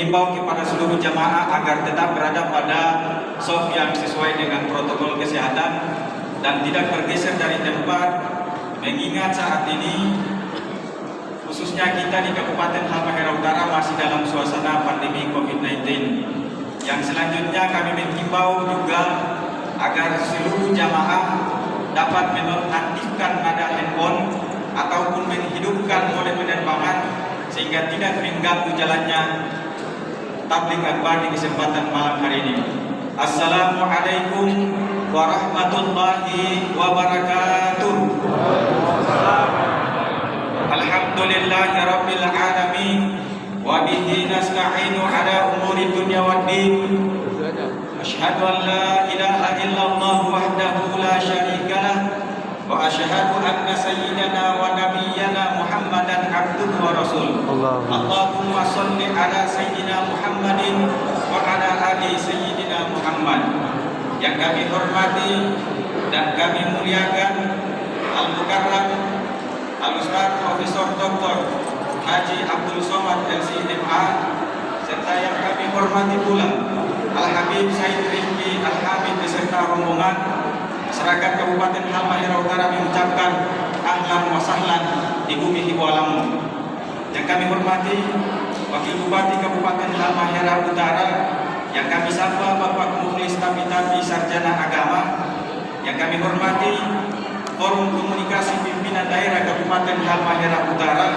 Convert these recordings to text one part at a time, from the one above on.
menghimbau kepada seluruh jamaah agar tetap berada pada shaf yang sesuai dengan protokol kesehatan dan tidak bergeser dari tempat, mengingat saat ini khususnya kita di Kabupaten Halmahera Utara masih dalam suasana pandemi COVID-19. Yang selanjutnya kami menghimbau juga agar seluruh jamaah dapat menonaktifkan nada handphone ataupun menghidupkan mode penerbangan sehingga tidak mengganggu jalannya tabligh akbar di kesempatan malam hari ini. Assalamualaikum warahmatullahi wabarakatuh. Alhamdulillahi rabbil alamin wa bihi nasta'inu ala umuri dunya waddin. Asyhadu an la ilaha illallah wahdahu la syarika lah wa asyhadu anna sayyidana wa nabiyyana Muhammadan abduhu wa rasul. Allahumma shalli ala sayyidina Muhammadin wa ala ali sayyidina Muhammad. Yang kami hormati dan kami muliakan Al-Mukarram Al-Ustaz Profesor Dr. Haji Abdul Somad LC.MA, serta yang kami hormati pula Al-Habib Said Rifki Al-Habib beserta rombongan. Masyarakat Kabupaten Halmahera Utara mengucapkan ahlan wa sahlan di bumi Hibualamu. Yang kami hormati Wakil Bupati Kabupaten Halmahera Utara, yang kami sapa Bapak Mukhlis Tapi Sarjana Agama. Yang kami hormati Forum Komunikasi Pimpinan Daerah Kabupaten Halmahera Utara.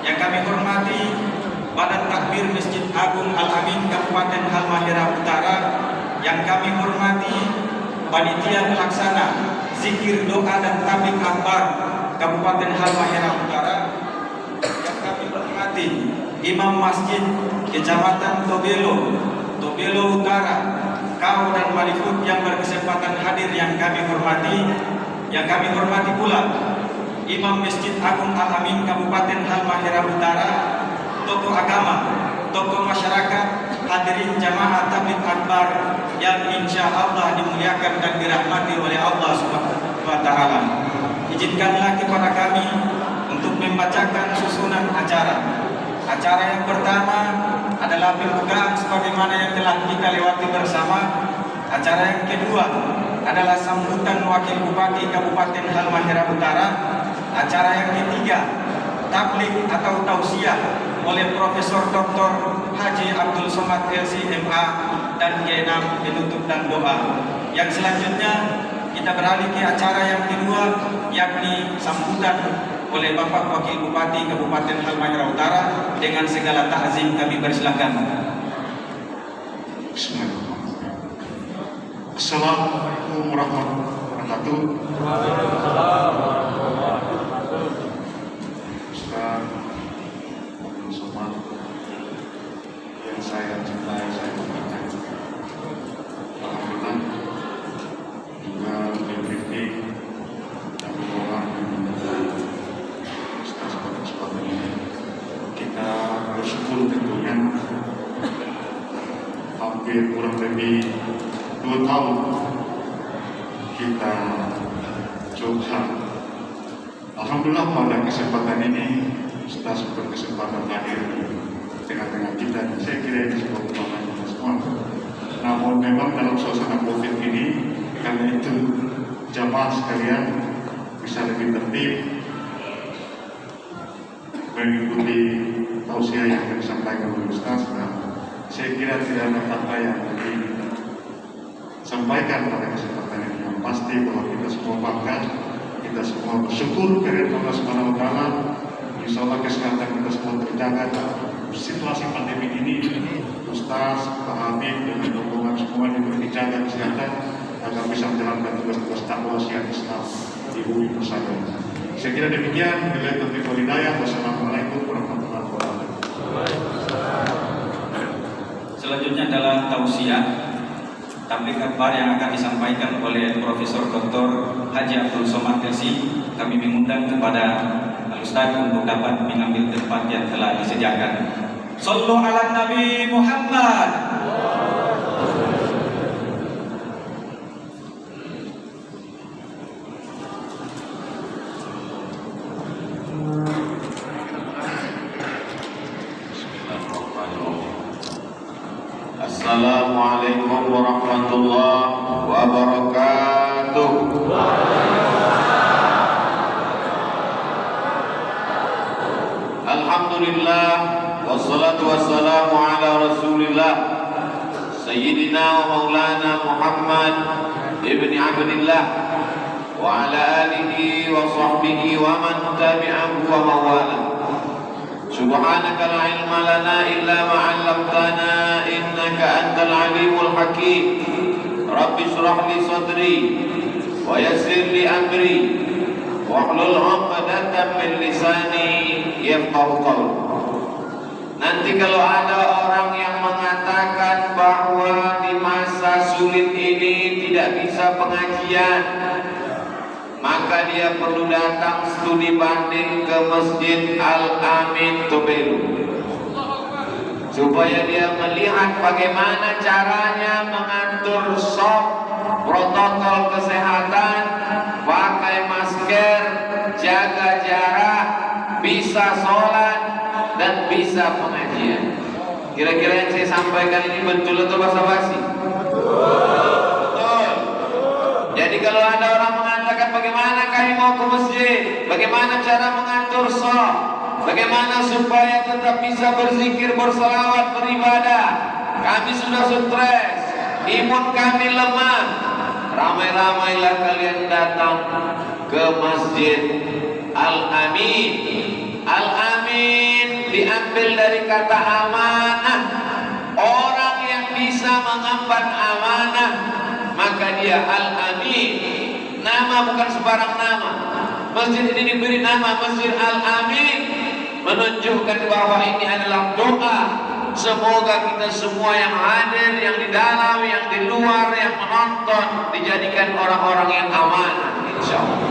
Yang kami hormati Badan Takbir Masjid Agung Al-Amin Kabupaten Halmahera Utara. Yang kami hormati Panitia Pelaksana Zikir Doa dan Tabligh Akbar Kabupaten Halmahera Utara. Yang kami hormati Imam Masjid Kecamatan Tobelo Utara, Kau dan Malifut yang berkesempatan hadir yang kami hormati. Yang kami hormati pula Imam Masjid Agung Al-Amin Kabupaten Halmahera Utara, tokoh agama, tokoh masyarakat, hadirin jamaah tabligh akbar yang insya Allah dimuliakan dan dirahmati oleh Allah Subhanahu wa Ta'ala. Izinkanlah kepada kami untuk membacakan susunan acara. Acara yang pertama adalah pembukaan sebagaimana yang telah kita lewati bersama. Acara yang kedua adalah sambutan Wakil Bupati Kabupaten Halmahera Utara. Acara yang ketiga tabligh atau tausiah oleh Profesor Dr. Haji Abdul Somad LC.MA, dan keenam penutup dan doa. Yang selanjutnya kita beralih ke acara yang kedua, yakni sambutan oleh Bapak Wakil Bupati Kabupaten Halmahera Utara. Dengan segala takzim kami persilakan. Bismillahirrahmanirrahim. Assalamualaikum warahmatullahi wabarakatuh. Ustaz Abdul Somad yang saya cintai, saya hormati, alhamdulillah juga briefing dan doa Ustaz pada kesempatan ini. Kita bersyukur tentunya hampir kurang lebih 2 tahun kita coba. Alhamdulillah pada kesempatan ini Ustaz berkesempatan hadir di tengah-tengah kita. Saya kira ini sebuah kebanggaan kita semua. Namun memang dalam suasana COVID ini, karena itu jamaah sekalian bisa lebih tertib mengikuti tausiah yang disampaikan oleh Ustaz. Saya kira tidak ada kata yang lebih sampaikan pada kesempatan ini. Yang pasti bahwa kita semua bangga, kita semua bersyukur kepada Allah Subhanahu wa Ta'ala. Insya Allah kesehatan kita semua terjaga. Situasi pandemi ini, Ustaz, Pak Habib dengan rombongan semua juga dijaga kesehatan agar bisa menjalankan tugas-tugas dakwah syiar Islam di bumi Nusantara. Saya kira demikian. Bila taufiq wal hidayah. Wassalamualaikum warahmatullahi wabarakatuh. Selanjutnya adalah tausiah tabligh akbar yang akan disampaikan oleh Profesor Dr. Haji Abdul Somad LC. Kami mengundang kepada Al-Ustaz untuk dapat mengambil tempat yang telah disediakan. Sallu ala Nabi Muhammad. warahmatullahi wabarakatuh. Alhamdulillah, wassalatu wassalamu ala rasulillah Sayyidina wa maulana Muhammad ibn Abdillah wa ala alihi wa sahbihi wa man tabi'ahu wa mawala. Subhanaka la ilma lana illa ma 'allamtana innaka antal alimul hakim. Rabbi shrah li sadri wa yassir li amri wahlul 'uqdatam min lisani yafqahu qawli. Nanti kalau ada orang yang mengatakan bahwa di masa sulit ini tidak bisa pengajian, maka dia perlu datang studi banding ke Masjid Al-Amin Tobelu supaya dia melihat bagaimana caranya mengatur shop, protokol kesehatan, pakai masker, jaga jarak, bisa sholat dan bisa pengajian. Kira-kira yang saya sampaikan ini betul atau basa-basi? Betul. Jadi kalau ada orang mengatakan bagaimana kami mau ke masjid, bagaimana cara mengatur shop, bagaimana supaya tetap bisa berzikir, bersalawat, beribadah, kami sudah stres, imun kami lemah, ramai-ramailah kalian datang ke Masjid Al-Amin. Al-Amin diambil dari kata amanah. Orang yang bisa mengemban amanah maka dia Al-Amin. Nama bukan sembarang nama. Masjid ini diberi nama Masjid Al-Amin menunjukkan bahwa ini adalah doa. Semoga kita semua yang hadir, yang di dalam, yang di luar, yang menonton dijadikan orang-orang yang amanah, insyaallah.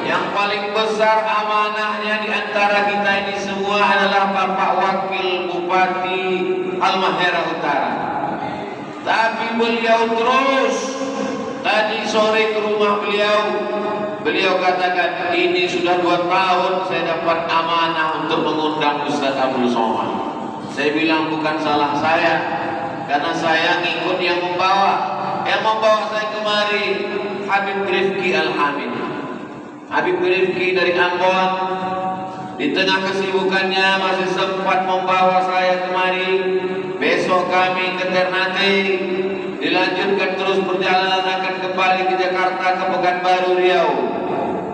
Yang paling besar amanahnya di antara kita ini semua adalah Bapak Wakil Bupati Halmahera Utara. Tapi beliau terus, tadi sore ke rumah beliau katakan, ini sudah 2 tahun saya dapat amanah untuk mengundang Ustaz Abdul Somad. Saya bilang bukan salah saya, karena saya ngikut yang membawa. Yang membawa saya kemari Habib Rifki Al-Hamid. Habib Rifki dari Ambon, di tengah kesibukannya masih sempat membawa saya kemari. Besok kami ke Ternate, dilanjutkan terus perjalanan akan kembali ke Jakarta, ke Pekanbaru Riau.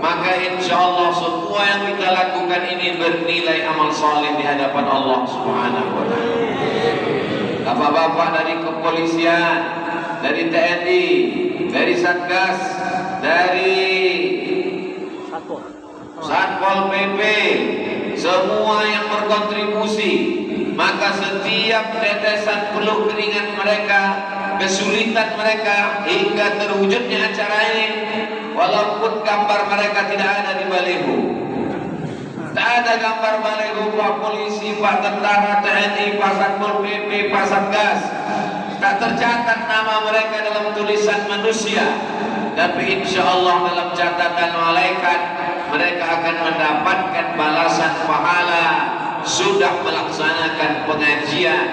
Maka insya Allah semua yang kita lakukan ini bernilai amal soleh di hadapan Allah Subhanahu wa Ta'ala. Bapak-bapak dari kepolisian, dari TNI, dari Satgas, dari Satpol PP, semua yang berkontribusi, maka setiap tetesan peluk keringat mereka, kesulitan mereka hingga terwujudnya acara ini, walaupun gambar mereka tidak ada di baliho, tak ada gambar baliho Pak Polisi, Pak Tentara, TNI, Pak Satpol PP, Pak Satgas, tak tercatat nama mereka dalam tulisan manusia, tapi insya Allah dalam catatan malaikat mereka akan mendapatkan balasan pahala sudah melaksanakan pengajian.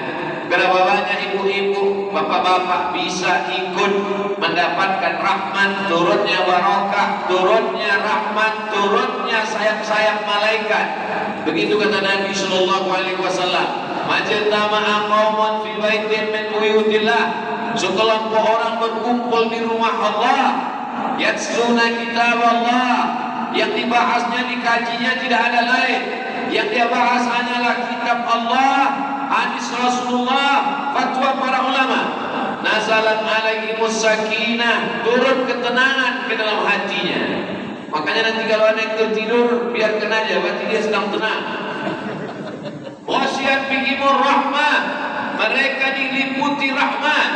Berapa banyak ibu-ibu, bapak-bapak bisa ikut mendapatkan rahmat, turunnya barokah, turunnya rahmat, turunnya sayap-sayap malaikat. Begitu kata Nabi sallallahu alaihi wasallam, majtama'a qaumun fi baitin min buyutillah, sekelompok orang berkumpul di rumah Allah, yatsuna kitab Allah, yang dibahasnya, dikajinya tidak ada lain, yang dia bahas hanyalah kitab Allah, hadis Rasulullah, fatwa para ulama. Nazalat alaihimus sakinah, turun ketenangan ke dalam hatinya. Makanya nanti kalau ada yang tertidur, biarkan aja, berarti dia sedang tenang. Wasyiat bihimur rahmah, mereka diliputi rahmat.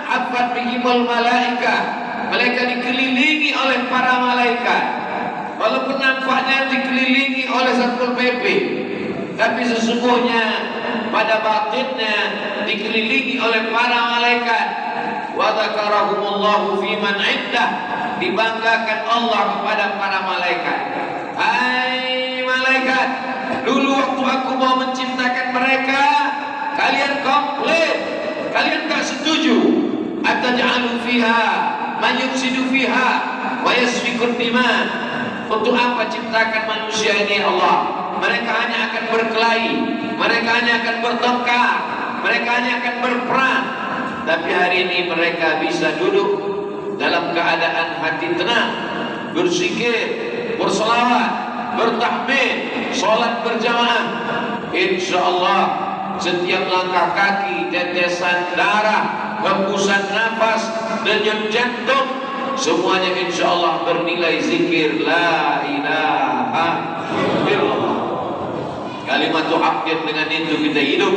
Afat bihimul malaikah, mereka dikelilingi oleh para malaikat. Walaupun nampaknya dikelilingi oleh Satpol PP, tapi sesungguhnya pada batinnya dikelilingi oleh para malaikat. Wa dzakarahumullahu fi man 'indah, dibanggakan Allah kepada para malaikat. Hai malaikat, dulu waktu aku mau menciptakan mereka, kalian komplit, Kalian tak setuju? Ataj'alu fiha man yufsidu fiha wa yasfiku dima. Untuk apa ciptakan manusia ini Allah? Mereka hanya akan berkelahi, mereka hanya akan bertengkar, mereka hanya akan berperang. Tapi hari ini mereka bisa duduk dalam keadaan hati tenang, berzikir, berselawat, bertahmid, sholat berjamaah. InsyaAllah setiap langkah kaki, tetesan darah, hembusan nafas, denyut jantung, semuanya insyaallah bernilai zikir la ilaha illallah. Kalimat haqqin, dengan itu kita hidup.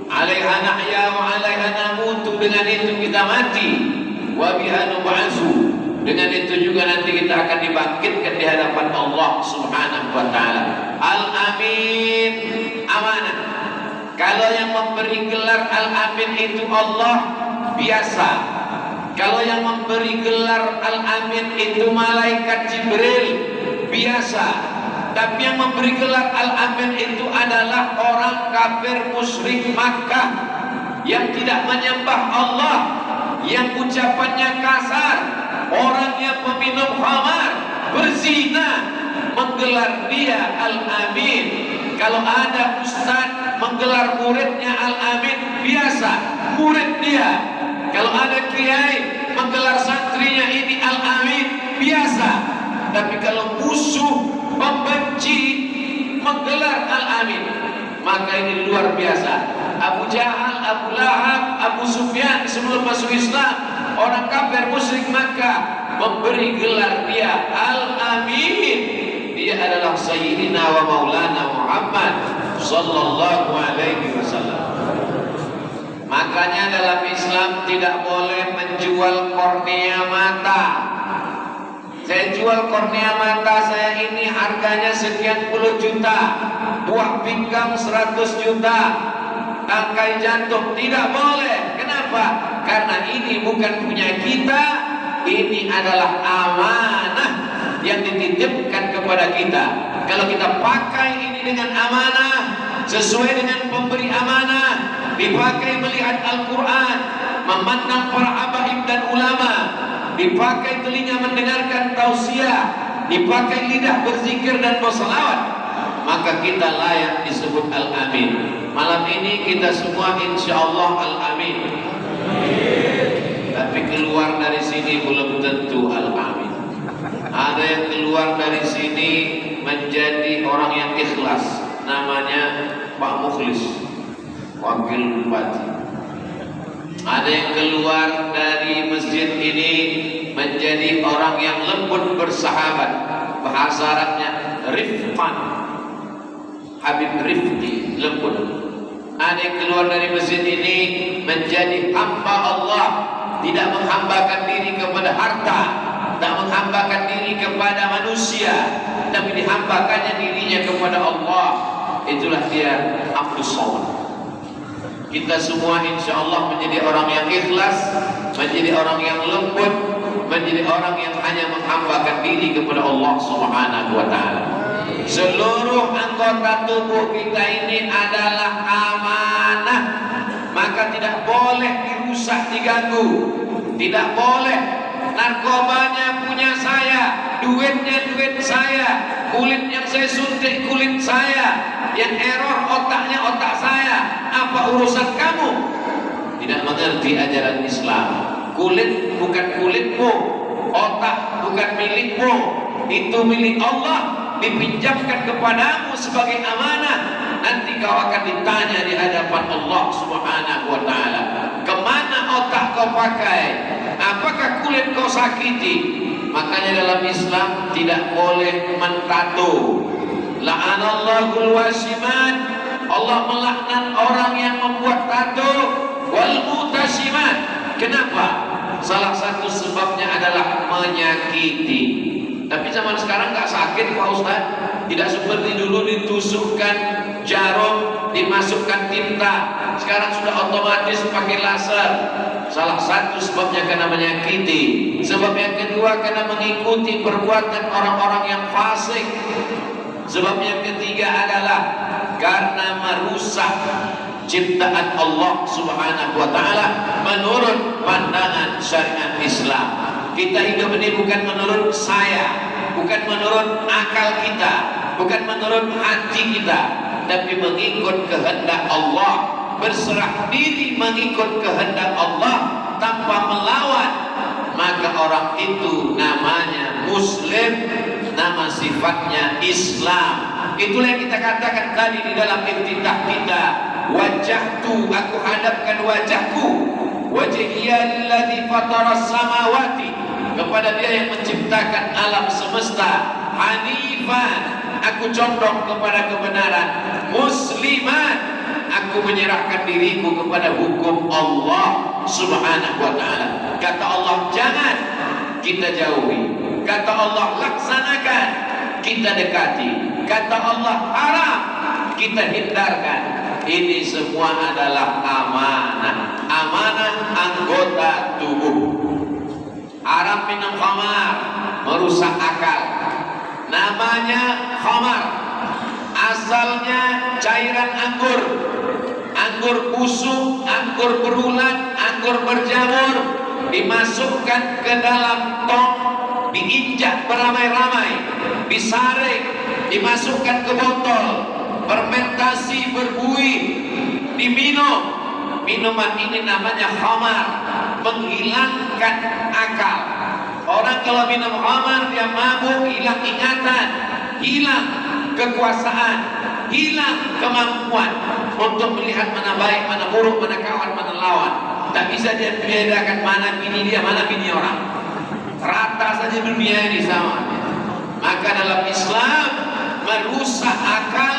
Alaiha nahya wa alaiha namutu, dengan itu kita mati. Wa biha nub'atsu, dengan itu juga nanti kita akan dibangkitkan di hadapan Allah Subhanahu wa taala. Al-Amin, amanah. Kalau yang memberi gelar Al-Amin itu Allah, biasa. Kalau yang memberi gelar Al-Amin itu malaikat Jibril, biasa. Tapi yang memberi gelar Al-Amin itu adalah orang kafir musyrik Makkah yang tidak menyembah Allah, yang ucapannya kasar, orang yang peminum khamar, berzina, menggelar dia Al-Amin. Kalau ada ustaz menggelar muridnya Al-Amin, biasa, murid dia. Kalau ada kiai menggelar santrinya ini Al-Amin, biasa. Tapi kalau musuh, pembenci menggelar Al-Amin, maka ini luar biasa. Abu Jahal, Abu Lahab, Abu Sufyan sebelum masuk Islam, orang kafir musyrik Makkah, memberi gelar dia Al-Amin. Dia adalah Sayyidina wa Maulana Muhammad sallallahu alaihi wasallam. Makanya dalam Islam tidak boleh menjual kornea mata. Saya jual kornea mata saya ini harganya sekian puluh juta, buah pinggang 100 juta, tangkai jantung, tidak boleh. Kenapa? Karena ini bukan punya kita, ini adalah amanah yang dititipkan kepada kita. Kalau kita pakai ini dengan amanah, sesuai dengan pemberi amanah, dipakai melihat Al-Quran, memandang para habaib dan ulama, dipakai telinga mendengarkan tausiah, dipakai lidah berzikir dan berselawat, maka kita layak disebut Al-Amin. Malam ini kita semua insyaallah Al-Amin. Tapi keluar dari sini belum tentu Al-Amin. Ada yang keluar dari sini menjadi orang yang ikhlas, namanya Pak Mukhlis, wakil bupati. Ada yang keluar dari masjid ini menjadi orang yang lembut bersahabat, bahasa Arabnya Rifqan, Habib Rifqi, lembut. Ada yang keluar dari masjid ini menjadi hamba Allah, tidak menghambakan diri kepada harta, tidak menghambakan diri kepada manusia, tapi dihambakannya dirinya kepada Allah. Itulah dia Abdus Somad. Kita semua insyaallah menjadi orang yang ikhlas, menjadi orang yang lembut, menjadi orang yang hanya menghambakan diri kepada Allah Subhanahu wa taala. Seluruh anggota tubuh kita ini adalah amanah, maka tidak boleh dirusak, diganggu. Tidak boleh. Narkobanya punya saya, duitnya duit saya, kulit yang saya suntik kulit saya, yang error otaknya otak saya. Apa urusan kamu? Tidak mengerti ajaran Islam. Kulit bukan kulitmu, otak bukan milikmu, itu milik Allah, dipinjamkan kepadamu sebagai amanah. Nanti kau akan ditanya di hadapan Allah Subhanahu wa taala, kemana otak kau pakai? Apakah kulit kau sakiti? Makanya dalam Islam tidak boleh mentato. La'anallahul wasiman, Allah melaknat orang yang membuat tato, wal mutasimat. Kenapa? Salah satu sebabnya adalah menyakiti. Tapi zaman sekarang nggak sakit Pak Ustaz. Tidak seperti dulu ditusukkan jarum, dimasukkan tinta. Sekarang sudah otomatis pakai laser. Salah satu sebabnya karena menyakiti. Sebab yang kedua karena mengikuti perbuatan orang-orang yang fasik. Sebab yang ketiga adalah karena merusak ciptaan Allah Subhanahu wa taala menurut pandangan syariat Islam. Kita hidup ini bukan menurut saya, bukan menurut akal kita, bukan menurut hati kita, tapi mengikut kehendak Allah, berserah diri mengikut kehendak Allah tanpa melawan, maka orang itu namanya Muslim, nama sifatnya Islam. Itulah yang kita katakan tadi di dalam iftitah kita, wajahtu, aku hadapkan wajahku, wajhiya lilladzi fataras samawati, kepada Dia yang menciptakan alam semesta, hanifan, aku condong kepada kebenaran, musliman, aku menyerahkan diriku kepada hukum Allah Subhanahu wa taala. Kata Allah jangan, kita jauhi. Kata Allah laksanakan, kita dekati. Kata Allah haram, kita hindarkan. Ini semua adalah amanah, amanah anggota tubuh. Haram minum khamar, merusak akal. Namanya khamar, asalnya cairan anggur, anggur busuk, anggur berulat, anggur berjamur, dimasukkan ke dalam tong, diinjak beramai-ramai, disaring, dimasukkan ke botol, fermentasi, berbuih, diminum. Minuman ini namanya khamar, menghilangkan akal. Orang kalau minum khamar dia mabuk, hilang ingatan, hilang kekuasaan, hilang kemampuan untuk melihat mana baik, mana buruk, mana kawan, mana lawan. Tak bisa dia bedakan mana bini dia, mana bini orang. Rata saja dunia ini sama. Maka dalam Islam merusak akal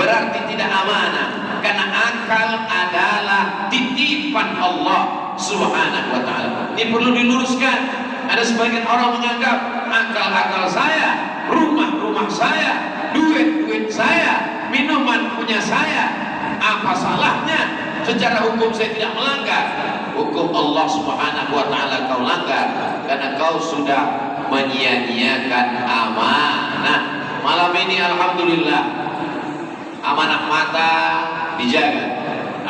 berarti tidak amanah, karena akal adalah titipan Allah Subhanahu wa taala. Ini perlu diluruskan. Ada sebagian orang menganggap akal-akal saya, rumah-rumah saya, duit-duit saya, minuman punya saya, apa salahnya? Secara hukum saya tidak melanggar. Hukum Allah Subhanahu wa taala kau langgar, karena kau sudah menyia-nyiakan amanah. Malam ini alhamdulillah, amanah mata dijaga,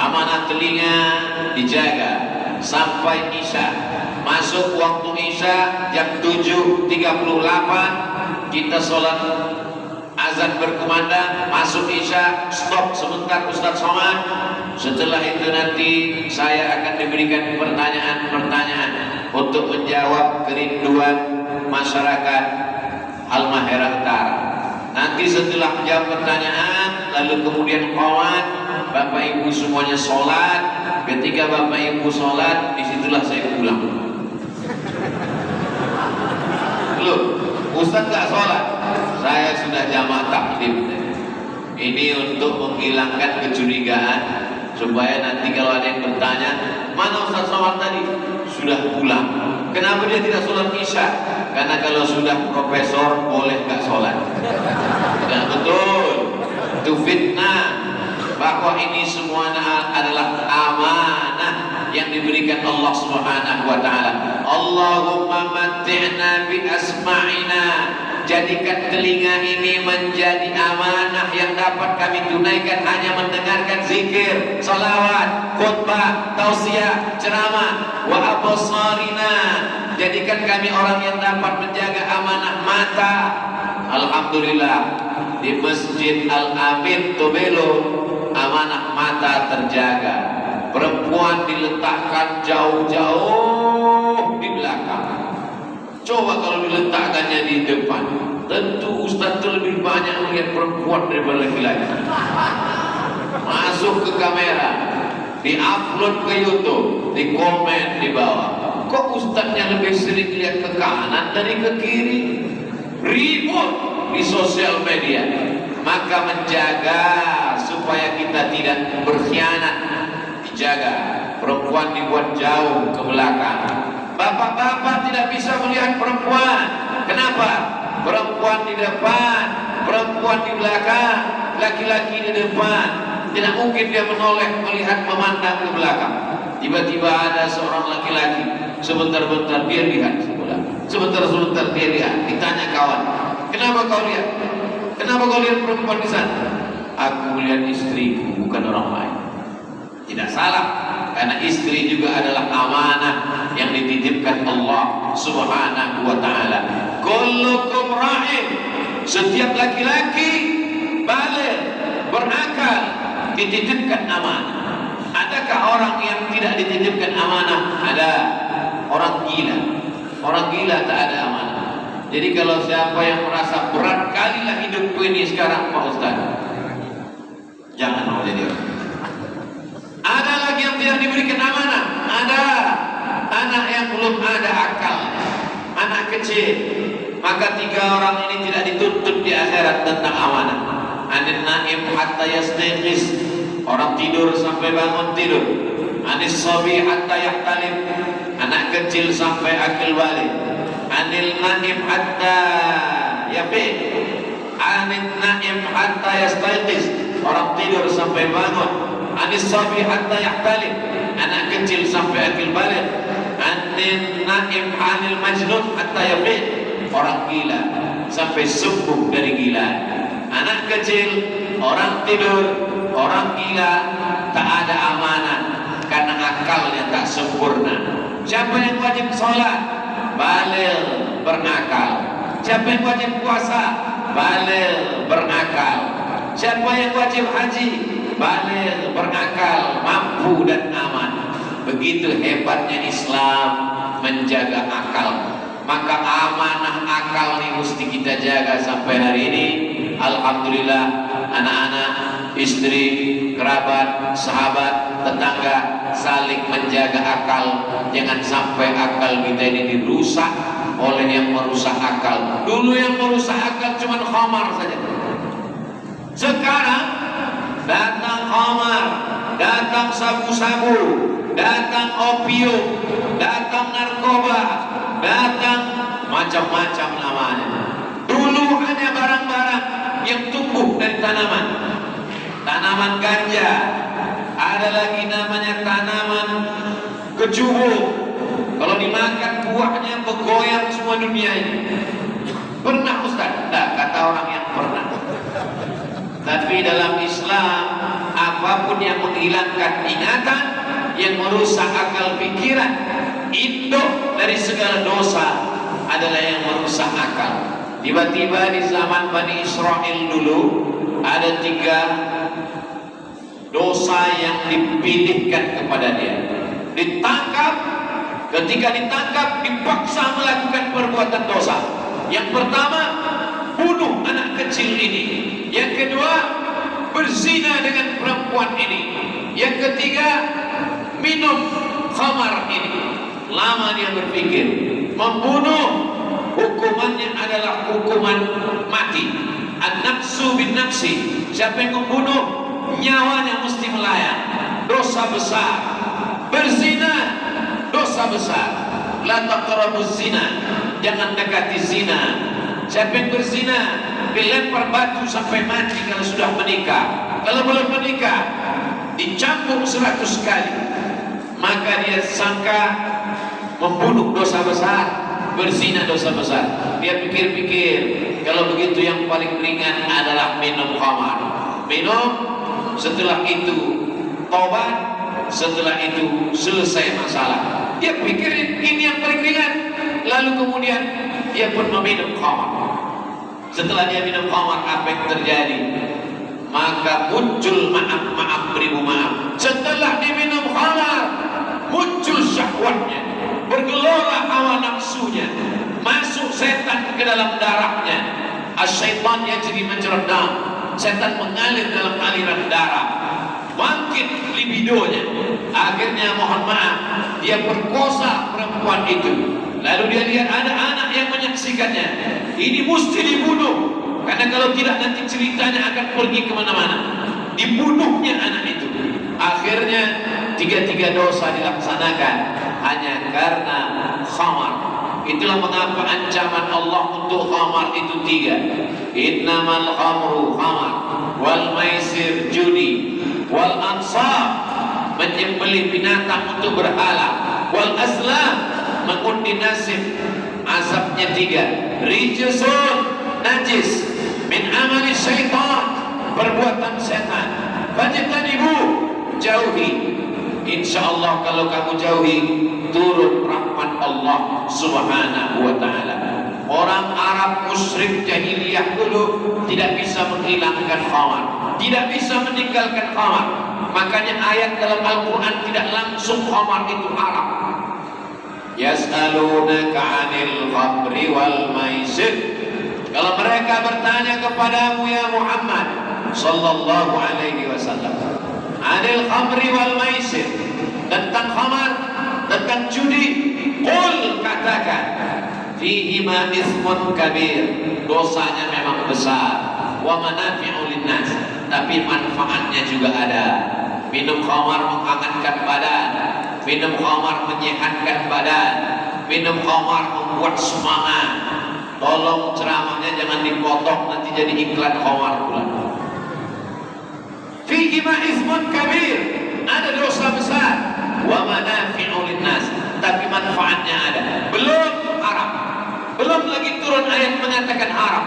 amanah telinga dijaga sampai Isya. Masuk waktu Isya jam 7.38 kita sholat azan berkumandang, masuk Isya, stop sebentar Ustaz Somad. Setelah itu nanti saya akan diberikan pertanyaan-pertanyaan untuk menjawab kerinduan masyarakat Halmahera Utara. Nanti setelah menjawab pertanyaan, lalu kemudian kawan, Bapak Ibu semuanya sholat. Ketika Bapak Ibu sholat, disitulah saya pulang. Loh, Ustaz gak sholat? Saya sudah jamaah taklim. Ini untuk menghilangkan kecurigaan, supaya nanti kalau ada yang bertanya, mana Ustaz sholat tadi? Sudah pulang. Kenapa dia tidak sholat Isya? Karena kalau sudah profesor boleh gak sholat. Tidak betul. Itu fitnah. Bahwa ini semua adalah amanah yang diberikan Allah Subhanahu wa taala. Allahumma matti'na bi asma'ina. Jadikan telinga ini menjadi amanah yang dapat kami tunaikan hanya mendengarkan zikir, salawat, khutbah, tausiah, ceramah. Wa absarina. Jadikan kami orang yang dapat menjaga amanah mata. Alhamdulillah di Masjid Al-Amin Tobelo amanah mata terjaga. Perempuan diletakkan jauh-jauh di belakang. Coba kalau diletakkannya di depan, tentu Ustaz itu lebih banyak melihat perempuan daripada laki-laki. Masuk ke kamera, di-upload ke YouTube, di komen di bawah. Kok Ustaznya lebih sering lihat ke kanan dari ke kiri? Ribut di sosial media. Maka menjaga supaya kita tidak berkhianat, dijaga. Perempuan dibuat jauh ke belakang. Bapak-bapak tidak bisa melihat perempuan. Kenapa? Perempuan di depan, perempuan di belakang, laki-laki di depan. Tidak mungkin dia menoleh melihat memandang ke belakang. Tiba-tiba ada seorang laki-laki, sebentar-bentar dia lihat sebelah, sebentar-sebentar dia lihat. Ditanya kawan, kenapa kau lihat? Kenapa kau lihat perempuan di sana? Aku melihat istriku, bukan orang lain. Tidak salah, karena istri juga adalah amanah yang dititipkan Allah Subhanahu wa taala. Kullukum ra'in. Setiap laki-laki baligh, berakal, dititipkan amanah. Adakah orang yang tidak dititipkan amanah? Ada. Orang gila. Orang gila tak ada amanah. Jadi kalau siapa yang merasa berat kalilah hidupku ini sekarang, Pak Ustaz, jangan mau jadi orang. Ada lagi yang tidak diberikan amanah. Ada anak yang belum ada akal, anak kecil. Maka 3 orang ini tidak dituntut di akhirat tentang amanah. Anin naim hatta yastayqiz, orang tidur sampai bangun tidur. Anis sabi hatta yahtalim, anak kecil sampai akil balik. Anil naim hatta yafiq, anil naim hatta yastayqiz, orang tidur sampai bangun. Anis sabi hatta yahtalim, anak kecil sampai akil balik. Anil naim anil majnun hatta yafiq, orang gila sampai sembuh dari gila. Anak kecil, orang tidur, orang gila, tak ada amanah karena akalnya tak sempurna. Siapa yang wajib sholat? Baligh, berakal. Siapa yang wajib puasa? Baligh, berakal. Siapa yang wajib haji? Baligh, berakal, mampu dan aman. Begitu hebatnya Islam menjaga akal. Maka amanah akal ini mesti kita jaga sampai hari ini. Alhamdulillah, anak-anak, istri, kerabat, sahabat, tetangga saling menjaga akal. Jangan sampai akal kita ini dirusak oleh yang merusak akal. Dulu yang merusak akal cuma khamar saja. Sekarang datang khamar, datang sabu-sabu, datang opium, datang narkoba, datang macam-macam namanya. Dulu hanya barang-barang yang tumbuh dari tanaman. Tanaman ganja, ada lagi namanya tanaman kejubu. Kalau dimakan buahnya bergoyang semua dunia ini. Pernah Ustaz? Tidak, kata orang yang pernah. Tapi dalam Islam, apapun yang menghilangkan ingatan, yang merusak akal pikiran, induk dari segala dosa adalah yang merusak akal. Tiba-tiba di zaman Bani Israel dulu ada 3 dosa yang dipilihkan kepada dia. Ditangkap, ketika ditangkap dipaksa melakukan perbuatan dosa. Yang pertama, bunuh anak kecil ini. Yang kedua, berzina dengan perempuan ini. Yang ketiga, minum khamar ini. Lama dia berpikir, membunuh hukumannya adalah hukuman mati. An-nafsu bin nafsi, siapa yang membunuh nyawanya mesti melayang, dosa besar. Berzina, dosa besar. La taqrabuz zina, jangan dekati zina. Siapa yang berzina dilempar batu sampai mati kalau sudah menikah. Kalau belum menikah dicampur 100 kali. Maka dia sangka membunuh dosa besar, berzina dosa besar. Dia pikir-pikir, kalau begitu yang paling ringan adalah minum khamar. Minum, setelah itu tobat, setelah itu selesai masalah. Dia pikir ini yang paling ringan. Lalu kemudian dia pun meminum khamar. Setelah dia minum khamar, apa yang terjadi? Maka muncul maaf beribu maaf. Setelah diminum khamar, muncul syahwatnya, bergelora hawa nafsunya, masuk setan ke dalam darahnya. Asyaitan yajri majrad dam, setan mengalir dalam aliran darah, bangkit libidonya. Akhirnya mohon maaf, dia perkosa perempuan itu. Lalu dia lihat ada anak yang menyaksikannya. Ini mesti dibunuh, karena kalau tidak nanti ceritanya akan pergi kemana-mana. Dibunuhnya anak itu. Akhirnya 3 dosa dilaksanakan hanya karena khamar. Itulah mengapa ancaman Allah untuk khamar itu 3. Innamal khamru khamar, wal maisir judi, wal ansab menyembelih binatang untuk berhala, wal azlam mengundi nasib. Azabnya 3. Rijsun, najis, min amali syaitan, perbuatan setan. Fajtanibu, jauhi. Insya Allah kalau kamu jauhi, turun rahmat Allah Subhanahu wa ta'ala. Orang Arab musyrik jahiliyah dulu tidak bisa menghilangkan khamar, tidak bisa meninggalkan khamar. Makanya ayat dalam Al-Quran tidak langsung khamar itu haram. Yas'alunaka 'anil khamri wal maisir. Kalau mereka bertanya kepadamu ya Muhammad sallallahu alaihi wasallam, 'anil khamri wal maisir, tentang khamar, tentang judi, qul, katakan, fihima ismun kabir, dosanya memang besar, wa manafi'u linnas, tapi manfaatnya juga ada. Minum khamar menghangatkan badan, minum khamar menyehatkan badan, minum khamar membuat semangat. Tolong ceramahnya jangan dipotong nanti jadi iklan khamar pula. Fihima ismun kabir, ada dosa besar, wa manafi'u linnas, tapi manfaatnya ada. Belum haram, belum lagi turun ayat mengatakan haram.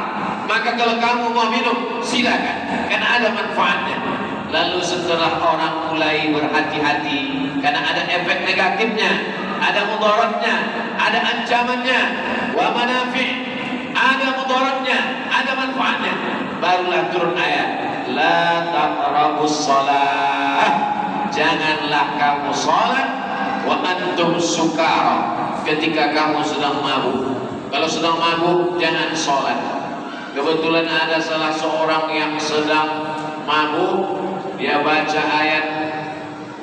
Maka kalau kamu mau minum silakan, karena ada manfaatnya. Lalu setelah orang mulai berhati-hati karena ada efek negatifnya, ada mudaratnya, ada ancamannya, wa manafi', ada mudaratnya, ada manfaatnya, barulah turun ayat, la taqrabus shalah, janganlah kamu salat wa antum sukara, ketika kamu sedang mabuk. Kalau sedang mabuk jangan salat. Kebetulan ada salah seorang yang sedang mabuk, dia baca ayat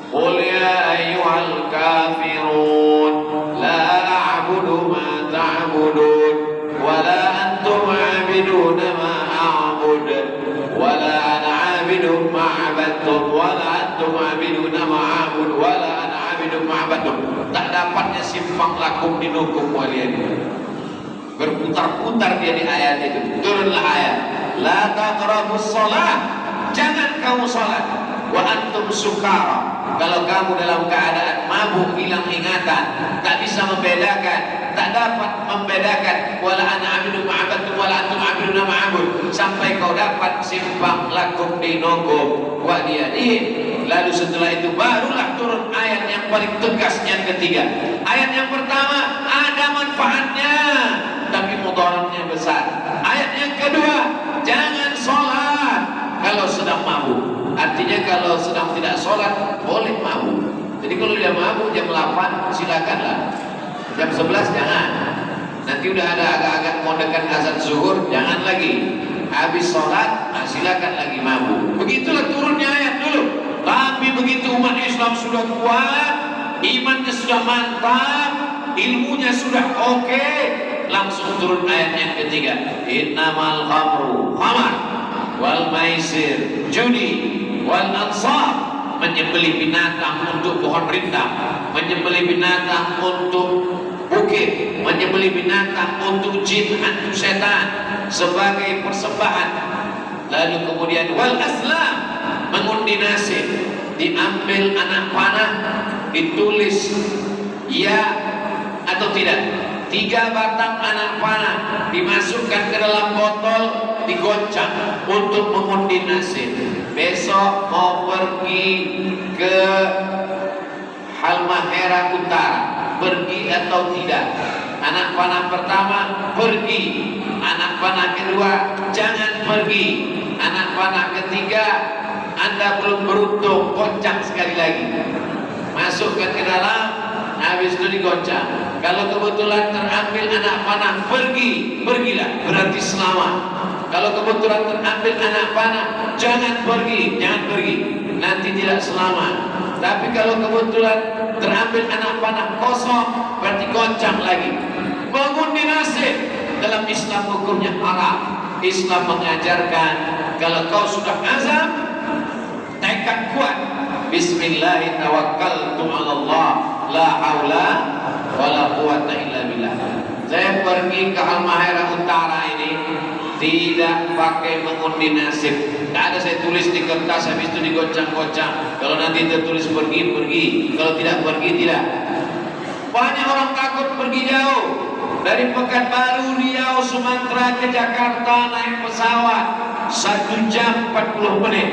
qul ya ayyuhal kafirun la a'budu ma ta'budun wa la antum 'abiduna ma a'bud wa la ana 'abidu ma 'abadtum wa la antum 'abiduna ma a'bud wa la ana 'abidu ma 'abadtum. Tak dapatnya simpang lakum dinukum waliyadin. Berputar-putar dia di ayat itu. Turunlah ayat la taqrabus shalah, jangan kamu salat wa antum sukara, kalau kamu dalam keadaan mabuk, hilang ingatan, tak bisa membedakan, tak dapat membedakan, wala ana abidu ma'abadtum wala antum abiduna ma'abud, sampai kau dapat simpang lakum dinokum wa diyadin. Lalu setelah itu barulah turun ayat yang paling tegas, yang ketiga. Ayat yang pertama ada manfaatnya tapi mudaratnya besar. Ayat yang kedua, jangan sholat kalau sedang mabuk. Artinya kalau sedang tidak sholat boleh mabuk. Jadi kalau dia mabuk jam 8 silakanlah, jam 11 jangan. Nanti udah ada agak-agak mau dekat azan zuhur, jangan lagi. Habis sholat silakan lagi mabuk. Begitulah turunnya ayat dulu. Tapi begitu umat Islam sudah kuat, imannya sudah mantap, ilmunya sudah oke, langsung turun ayat yang ketiga, innamal khamru, khamar, wal maisir, judi, wal ansab, menyembelih binatang untuk pohon rindang, menyembelih binatang untuk bukit, menyembelih binatang untuk jin, hantu setan sebagai persembahan. Lalu kemudian wal aslam, mengundi nasib, diambil anak panah, ditulis ya atau tidak. 3 batang anak panah dimasukkan ke dalam botol, digoncang untuk mengundi nasib. Besok mau pergi ke Halmahera Utara, pergi atau tidak? Anak panah pertama pergi, anak panah kedua jangan pergi, anak panah ketiga Anda belum beruntung, goncang sekali lagi, masukkan ke dalam, habis itu digoncang. Kalau kebetulan terambil anak panah, pergilah, berarti selamat. Kalau kebetulan terambil anak panah, jangan pergi, nanti tidak selamat. Tapi kalau kebetulan terambil anak panah kosong, berarti goncang lagi. Mengundi nasib dalam Islam hukumnya haram. Islam mengajarkan kalau kau sudah azam, tekad kuat, bismillah tawakkaltu 'ala Allah, la haula wala quwata illa billah. Saya pergi ke Halmahera Utara ini tidak pakai mengundi nasib. Tidak ada saya tulis di kertas, habis itu digoncang-goncang. Kalau nanti tertulis pergi, kalau tidak pergi tidak. Banyak orang takut pergi jauh. Dari Pekanbaru, Riau, Sumatera ke Jakarta naik pesawat 1 jam 40 menit.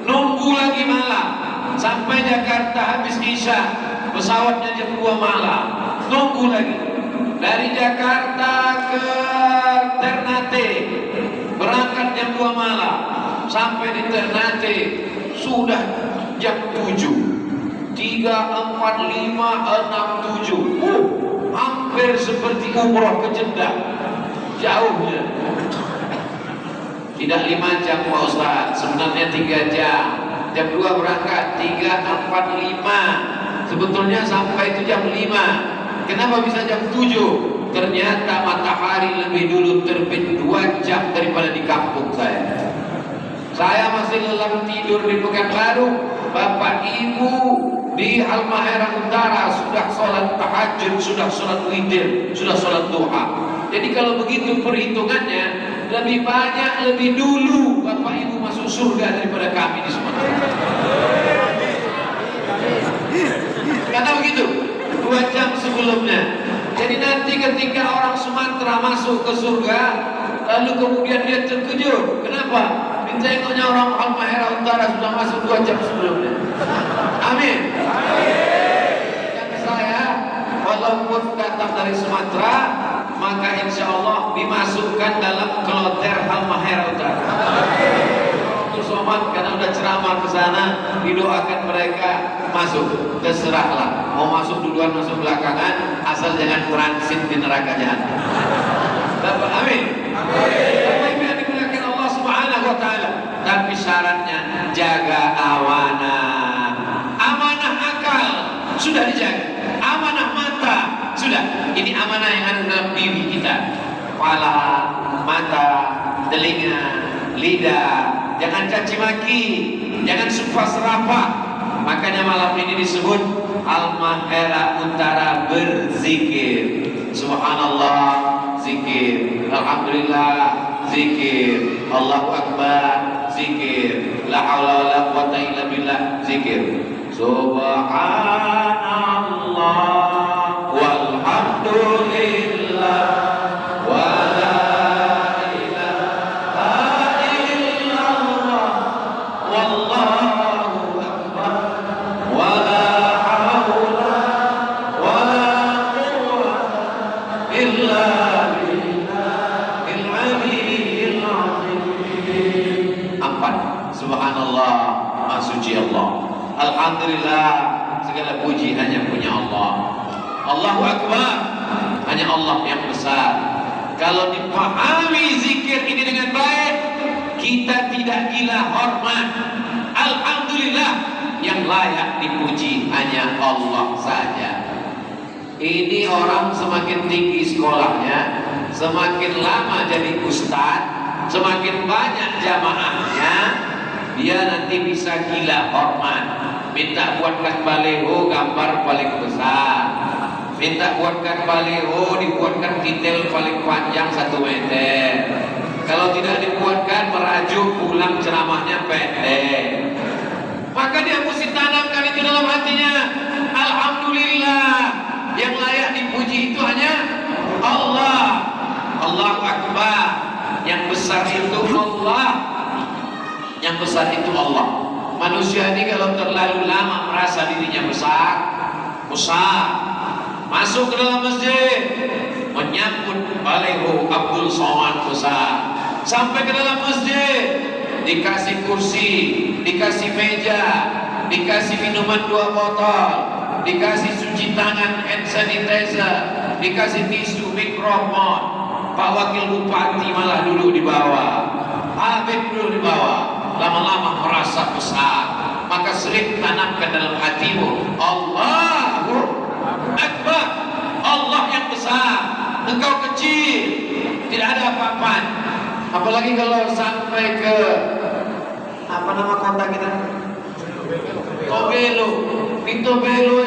Nunggu lagi malam. sampai Jakarta habis Isya, pesawatnya jam 2 malam. Tunggu lagi. Dari Jakarta ke Ternate berangkat jam 2 malam, sampai di Ternate sudah jam 7. 3, 4, 5, 6, 7. Hampir seperti umroh ke Jeddah. Jauhnya. Tidak 5 jam Pak Ustaz, sebenarnya 3 jam. Jam 2 berangkat, 3, 4, 5. Sebetulnya sampai itu jam 5. Kenapa bisa jam 7? Ternyata matahari lebih dulu terbit 2 jam daripada di kampung saya. Saya masih lelap tidur di Pekanbaru. Bapak Ibu di Halmahera Utara sudah sholat tahajud, sudah sholat witir, sudah sholat duha. Jadi kalau begitu perhitungannya, lebih banyak, lebih dulu Bapak Ibu masuk surga daripada kami di Sumatera. Karena begitu, 2 jam sebelumnya. Jadi nanti ketika orang Sumatera masuk ke surga, lalu kemudian dia terkejut. Kenapa? Ditengoknya orang Halmahera Utara sudah masuk 2 jam sebelumnya. Amin. Yang saya, walaupun datang dari Sumatera, maka insya Allah dimasukkan dalam kloter Halmahera Utara. Somat karena udah ceramah ke sana, didoakan mereka masuk. Terserahlah, mau masuk duluan masuk belakangan, asal jangan transit di neraka jahanam. Bapak amin. Bapak Ibu yang dimuliakan Allah Subhanahu wa taala. Tapi syaratnya jaga amanah. Amanah akal sudah dijaga. Amanah mata sudah. Ini amanah yang ada dalam diri kita. Kepala, mata, telinga, lidah. Jangan caci maki, jangan sumpah serapah. Makanya malam ini disebut Halmahera Utara berzikir. Subhanallah, zikir. Alhamdulillah, zikir. Allahu Akbar, zikir. La haula wala quwata illa billah, zikir. Subhanallah walhamdulillah. Subhanallah, Maha Suci Allah. Alhamdulillah, segala puji hanya punya Allah. Allahu Akbar, hanya Allah yang besar. Kalau dipahami zikir ini dengan baik, kita tidak gila hormat. Alhamdulillah, yang layak dipuji hanya Allah saja. Ini orang semakin tinggi sekolahnya, semakin lama jadi ustadz, semakin banyak jamaahnya, dia nanti bisa gila hormat. Minta buatkan baleho gambar paling besar, minta buatkan baleho dibuatkan detail paling panjang 1 meter. Kalau tidak dibuatkan, merajuk pulang ceramahnya pendek. Maka dia mesti tanamkan itu dalam hatinya. Alhamdulillah, yang layak dipuji itu hanya Allah. Allahu Akbar, yang besar itu Allah. Yang besar itu Allah. Manusia ini kalau terlalu lama merasa dirinya besar, masuk ke dalam masjid, menyambut baleho Abdul Somad besar, sampai ke dalam masjid, dikasih kursi, dikasih meja, dikasih minuman 2 botol, dikasih cuci tangan hand sanitizer, dikasih tisu, mikrofon. Pak Wakil Bupati malah duduk di bawah, Habib duduk di bawah. Lama-lama merasa besar, maka sering tanamkan dalam hatimu, Allahu Akbar, Allah yang besar, engkau kecil, tidak ada apa-apa. Apalagi kalau sampai ke apa nama kota kita, Tobelo. Di Tobelo